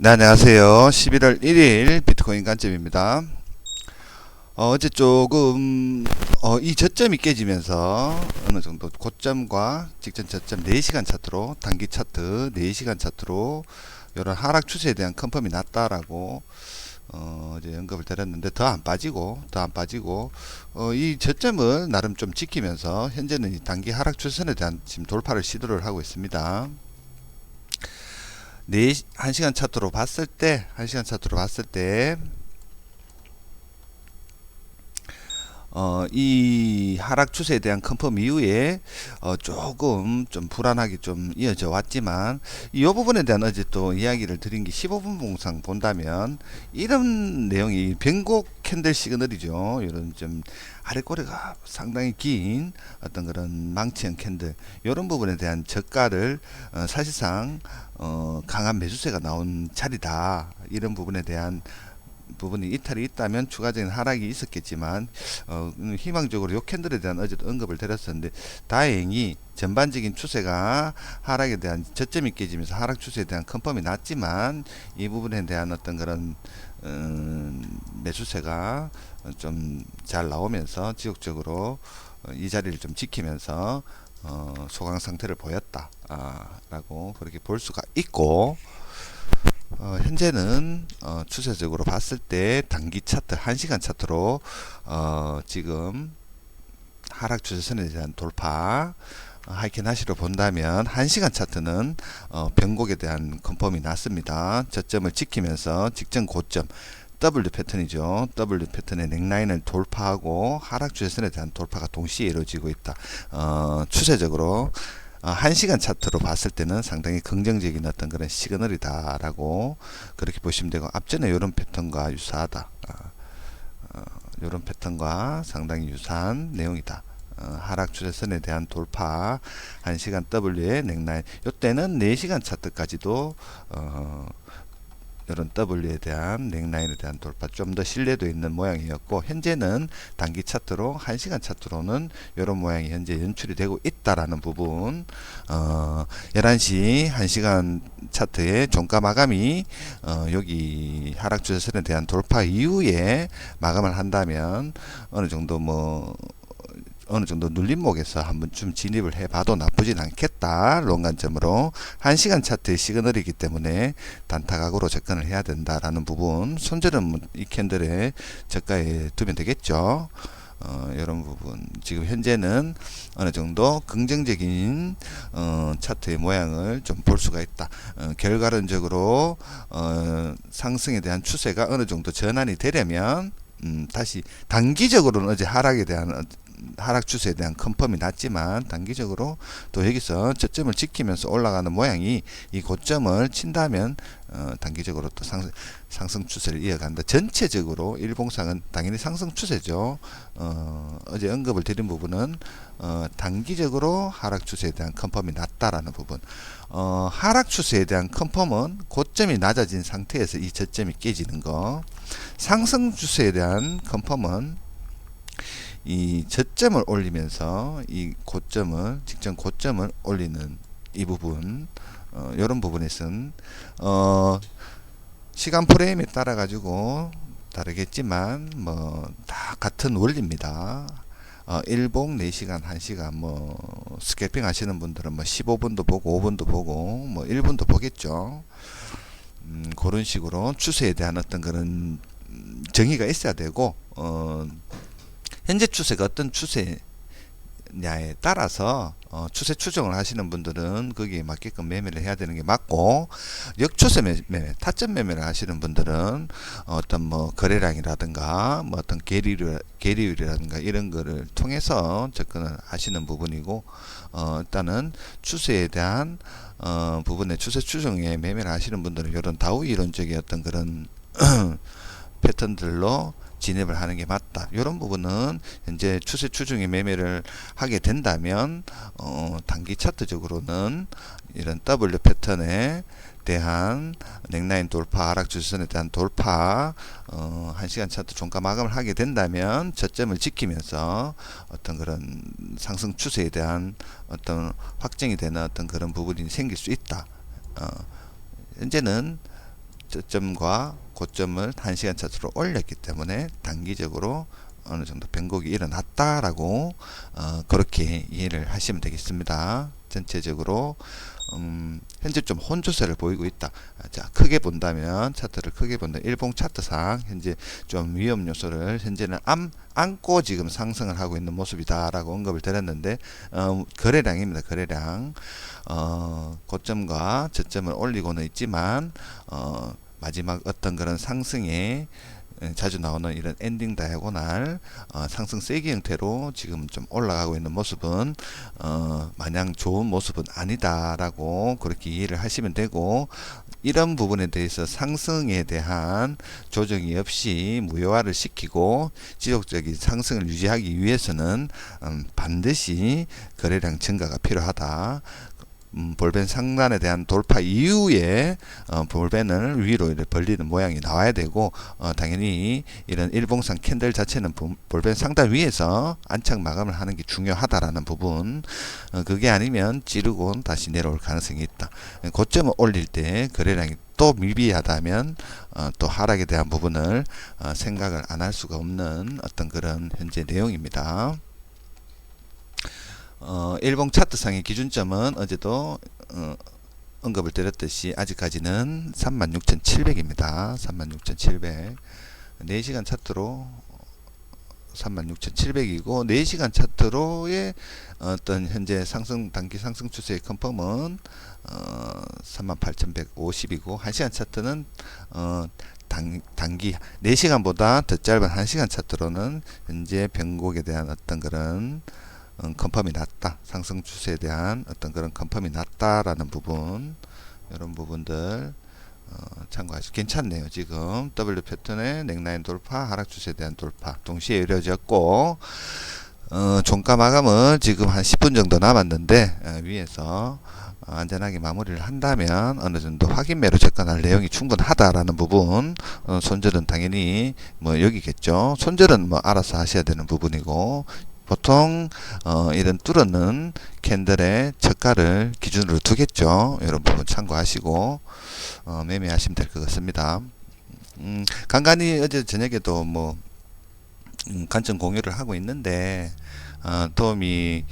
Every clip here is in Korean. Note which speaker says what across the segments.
Speaker 1: 네, 안녕하세요. 11월 1일 비트코인 관점입니다. 어제 조금 이 저점이 깨지면서 어느 정도 고점과 직전 저점 4시간 차트로, 단기 차트 4시간 차트로 이런 하락 추세에 대한 컨펌이 났다라고 이제 언급을 드렸는데 더 안 빠지고 이 저점을 나름 좀 지키면서 현재는 이 단기 하락 추세선에 대한 지금 돌파를 시도를 하고 있습니다. 1시간 차트로 봤을 때, 1시간 차트로 봤을 때, 이 하락 추세에 대한 컨펌 이후에 조금 좀 불안하게 좀 이어져 왔지만 이 부분에 대한 어제 또 이야기를 드린 게 15분 봉상 본다면 이런 내용이 변곡 캔들 시그널이죠. 이런 좀 아래꼬리가 상당히 긴 어떤 그런 망치형 캔들 이런 부분에 대한 저가를 사실상 강한 매수세가 나온 자리다. 이런 부분에 대한 부분이 이탈이 있다면 추가적인 하락이 있었겠지만 희망적으로 요 캔들에 대한 어제도 언급을 드렸었는데 다행히 전반적인 추세가 하락에 대한 저점이 깨지면서 하락 추세에 대한 컨펌이 났지만 이 부분에 대한 어떤 그런 매수세가 좀 잘 나오면서 지속적으로 이 자리를 좀 지키면서 소강 상태를 보였다 라고 그렇게 볼 수가 있고, 현재는 추세적으로 봤을 때 단기 차트 1시간 차트로 지금 하락 추세선에 대한 돌파 하이켄 하시로 본다면 1시간 차트는 변곡에 대한 컨펌이 났습니다. 저점을 지키면서 직전 고점 W 패턴이죠. W 패턴의 넥라인을 돌파하고 하락 추세선에 대한 돌파가 동시에 이루어지고 있다. 추세적으로 1시간 차트로 봤을 때는 상당히 긍정적인 어떤 그런 시그널이다라고 그렇게 보시면 되고, 앞전에 이런 패턴과 유사하다. 이런 패턴과 상당히 유사한 내용이다. 하락 추세선에 대한 돌파 1시간 W의 넥라인, 이때는 4시간 차트까지도 이런 W에 대한 넥라인에 대한 돌파 좀 더 신뢰도 있는 모양이었고, 현재는 단기 차트로 1시간 차트로는 이런 모양이 현재 연출이 되고 있다라는 부분. 11시 1시간 차트의 종가 마감이 여기 하락 추세선에 대한 돌파 이후에 마감을 한다면 어느 정도 눌림목에서 한번 좀 진입을 해봐도 나쁘진 않겠다. 롱관점으로 1시간 차트의 시그널이기 때문에 단타각으로 접근을 해야 된다라는 부분, 손절은 이 캔들의 저가에 두면 되겠죠. 이런 부분 지금 현재는 어느 정도 긍정적인 차트의 모양을 좀 볼 수가 있다. 결과론적으로 상승에 대한 추세가 어느 정도 전환이 되려면 다시 단기적으로는 어제 하락 추세에 대한 컨펌이 났지만 단기적으로 또 여기서 저점을 지키면서 올라가는 모양이 이 고점을 친다면 단기적으로 또 상승 추세를 이어간다. 전체적으로 일봉상은 당연히 상승 추세죠. 어제 언급을 드린 부분은 단기적으로 하락 추세에 대한 컨펌이 났다라는 부분. 하락 추세에 대한 컨펌은 고점이 낮아진 상태에서 이 저점이 깨지는 거. 상승 추세에 대한 컨펌은 이 저점을 올리면서 이 고점을 직전 고점을 올리는 이 부분, 이런 부분에서는 시간 프레임에 따라 가지고 다르겠지만 뭐 다 같은 원리입니다. 일봉 4시간 1시간 스캐핑 하시는 분들은 15분도 보고 5분도 보고 1분도 보겠죠. 그런 식으로 추세에 대한 어떤 그런 정의가 있어야 되고, 현재 추세가 어떤 추세냐에 따라서 추세 추정을 하시는 분들은 거기에 맞게끔 매매를 해야 되는 게 맞고, 역추세 매매, 타점 매매를 하시는 분들은 어떤 거래량이라든가 어떤 계리율이라든가 이런 거를 통해서 접근을 하시는 부분이고, 일단은 추세에 대한 부분에 추세 추정에 매매를 하시는 분들은 이런 다우 이론적인 어떤 그런 패턴들로 진입을 하는 게 맞다. 이런 부분은 현재 추세 추종의 매매를 하게 된다면 단기 차트적으로는 이런 W 패턴에 대한 넥라인 돌파, 하락 추세선에 대한 돌파, 1시간 차트 종가 마감을 하게 된다면 저점을 지키면서 어떤 그런 상승 추세에 대한 어떤 확정이 되는 어떤 그런 부분이 생길 수 있다. 현재는 저점과 고점을 1시간 차트로 올렸기 때문에 단기적으로 어느 정도 변곡이 일어났다라고 그렇게 이해를 하시면 되겠습니다. 전체적으로 현재 좀 혼조세를 보이고 있다. 자, 크게 본다면 차트를 크게 본다. 일봉 차트상 현재 좀 위험 요소를 현재는 안고 지금 상승을 하고 있는 모습이다라고 언급을 드렸는데 거래량입니다. 거래량 고점과 저점을 올리고는 있지만 마지막 어떤 그런 상승에 자주 나오는 이런 엔딩 다이아고날 상승 세기 형태로 지금 좀 올라가고 있는 모습은 마냥 좋은 모습은 아니다라고 그렇게 이해를 하시면 되고, 이런 부분에 대해서 상승에 대한 조정이 없이 무효화를 시키고 지속적인 상승을 유지하기 위해서는 반드시 거래량 증가가 필요하다. 볼벤 상단에 대한 돌파 이후에 볼벤을 위로 벌리는 모양이 나와야 되고, 당연히 이런 일봉상 캔들 자체는 볼벤 상단 위에서 안착 마감을 하는 게 중요하다라는 부분, 그게 아니면 찌르고 다시 내려올 가능성이 있다. 고점을 올릴 때 거래량이 또 미비하다면 또 하락에 대한 부분을 생각을 안 할 수가 없는 어떤 그런 현재 내용입니다. 일봉 차트상의 기준점은 어제도 언급을 드렸듯이 아직까지는 36,700입니다. 36,700. 4시간 차트로 36,700이고 4시간 차트로의 어떤 현재 상승 단기 상승 추세의 컨펌은 38,150이고 1시간 차트는 단기 4시간보다 더 짧은 1시간 차트로는 현재 변곡에 대한 어떤 그런 컨펌이 낮다. 상승 추세에 대한 어떤 그런 컨펌이 낮다라는 부분, 이런 부분들 참고하시고 괜찮네요. 지금 W 패턴의 넥라인 돌파, 하락 추세에 대한 돌파 동시에 이루어졌고, 종가 마감은 지금 한 10분 정도 남았는데 위에서 안전하게 마무리를 한다면 어느 정도 확인매로 접근할 내용이 충분하다라는 부분, 손절은 당연히 뭐 여기겠죠. 손절은 뭐 알아서 하셔야 되는 부분이고, 보통 이런 뚫어는 캔들의 저가를 기준으로 두겠죠. 이런 부분 참고하시고 매매하시면 될 것 같습니다. 간간히 어제 저녁에도 뭐 관점 공유를 하고 있는데 도움이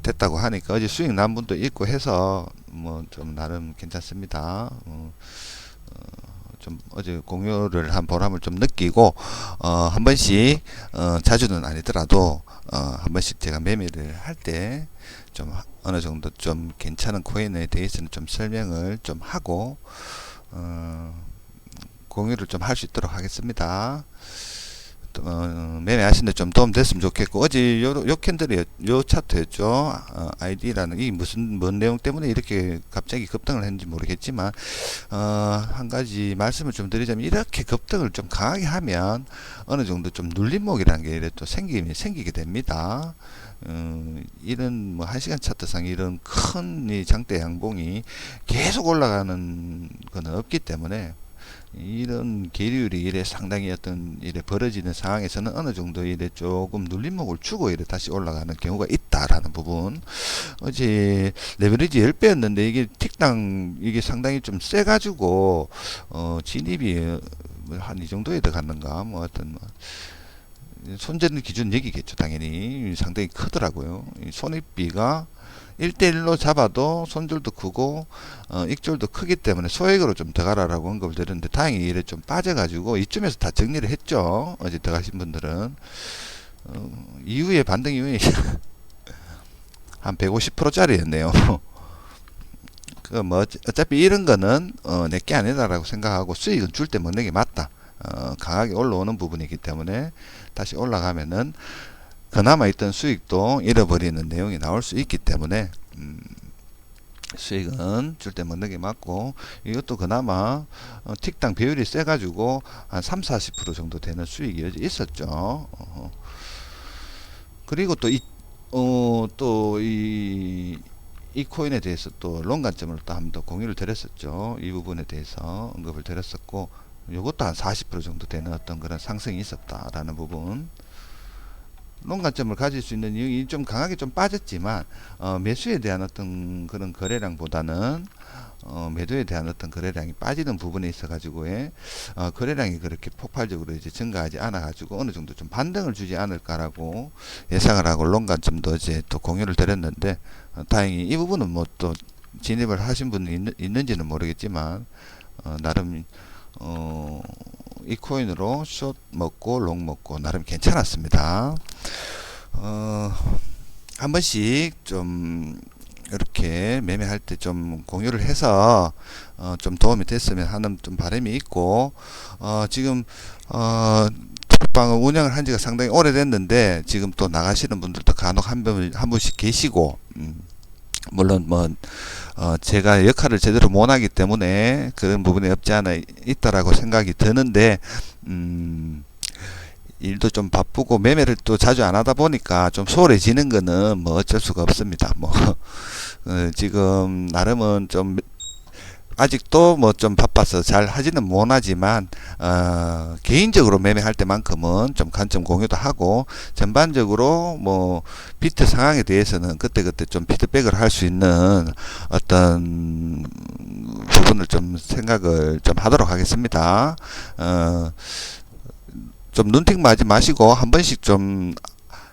Speaker 1: 됐다고 하니까 어제 수익 난 분도 있고 해서 뭐 좀 나름 괜찮습니다. 좀 어제 공유를 한 보람을 좀 느끼고 한 번씩 자주는 아니더라도 한 번씩 제가 매매를 할 때 좀 어느 정도 좀 괜찮은 코인에 대해서는 좀 설명을 좀 하고 공유를 좀 할 수 있도록 하겠습니다. 매매하시는데 좀 도움 됐으면 좋겠고, 어제 요 캔들이 요 차트였죠. ID라는 이 뭔 내용 때문에 이렇게 갑자기 급등을 했는지 모르겠지만 한 가지 말씀을 좀 드리자면, 이렇게 급등을 좀 강하게 하면 어느 정도 좀 눌림목이라는 게 또 생기게 됩니다. 이런 뭐 1시간 차트상 이런 큰 이 장대 양봉이 계속 올라가는 건 없기 때문에, 이런 계율이 이래 상당히 어떤 이래 벌어지는 상황에서는 어느 정도 이래 조금 눌림목을 주고 이래 다시 올라가는 경우가 있다라는 부분. 어제 레버리지 10배였는데 이게 틱당 이게 상당히 좀 세가지고 진입이 한 이 정도에 들어갔는가 뭐 어떤 손재는 기준 여기겠죠. 당연히 상당히 크더라고요. 손익비가 1대1로 잡아도 손절도 크고 익절도 크기 때문에 소액으로 좀 들어가라라고 언급을 드렸는데, 다행히 이래 좀 빠져가지고 이쯤에서 다 정리를 했죠. 어제 들어가신 분들은 이후에 반등 이후에 한 150%짜리였네요. 그 뭐 어차피 이런 거는 내게 아니다라고 생각하고 수익은 줄 때 먹는 게 맞다. 강하게 올라오는 부분이기 때문에 다시 올라가면은 그나마 있던 수익도 잃어버리는 내용이 나올 수 있기 때문에 수익은 줄 때 먹는 게 맞고, 이것도 그나마 틱당 배율이 세가지고 한 30-40% 정도 되는 수익이 있었죠. 그리고 또 이 코인에 대해서 또 롱 관점을 또 한 번 더 공유를 드렸었죠. 이 부분에 대해서 언급을 드렸었고, 이것도 한 40% 정도 되는 어떤 그런 상승이 있었다라는 부분. 롱관점을 가질 수 있는 이유는 좀 강하게 좀 빠졌지만 매수에 대한 어떤 그런 거래량보다는 매도에 대한 어떤 거래량이 빠지는 부분에 있어 가지고 거래량이 그렇게 폭발적으로 이제 증가하지 않아 가지고 어느 정도 좀 반등을 주지 않을까라고 예상을 하고 롱관점도 이제 또 공유를 드렸는데 다행히 이 부분은 뭐 또 진입을 하신 분이 있는지는 모르겠지만 나름 이 코인으로 숏 먹고 롱 먹고 나름 괜찮았습니다. 한 번씩 좀 이렇게 매매할 때 좀 공유를 해서 좀 도움이 됐으면 하는 좀 바람이 있고 지금 톡방을 운영을 한 지가 상당히 오래됐는데 지금 또 나가시는 분들도 간혹 한 분씩 계시고 물론 뭐 제가 역할을 제대로 못하기 때문에 그런 부분이 없지 않아 있다라고 생각이 드는데 일도 좀 바쁘고 매매를 또 자주 안 하다 보니까 좀 소홀해지는 거는 뭐 어쩔 수가 없습니다. 뭐 지금 나름은 좀 아직도 뭐 좀 바빠서 잘 하지는 못하지만 개인적으로 매매할 때만큼은 좀 관점 공유도 하고 전반적으로 뭐 비트 상황에 대해서는 그때그때 좀 피드백을 할 수 있는 어떤 부분을 좀 생각을 좀 하도록 하겠습니다. 좀 눈팅 맞지 마시고 한 번씩 좀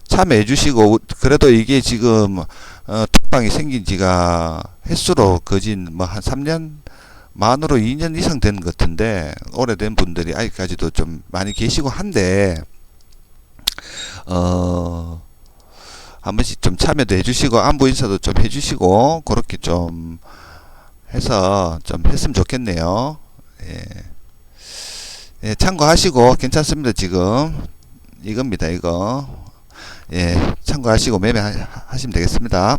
Speaker 1: 참여해 주시고 그래도 이게 지금 톡방이 생긴 지가 횟수로 거진 뭐 한 3년 만으로 2년 이상 된 것 같은데 오래된 분들이 아직까지도 좀 많이 계시고 한데 한 번씩 좀 참여도 해주시고 안부 인사도 좀 해주시고 그렇게 좀 해서 좀 했으면 좋겠네요. 예. 예, 참고하시고 괜찮습니다. 지금 이겁니다. 이거 예, 참고하시고 매매하시면 되겠습니다.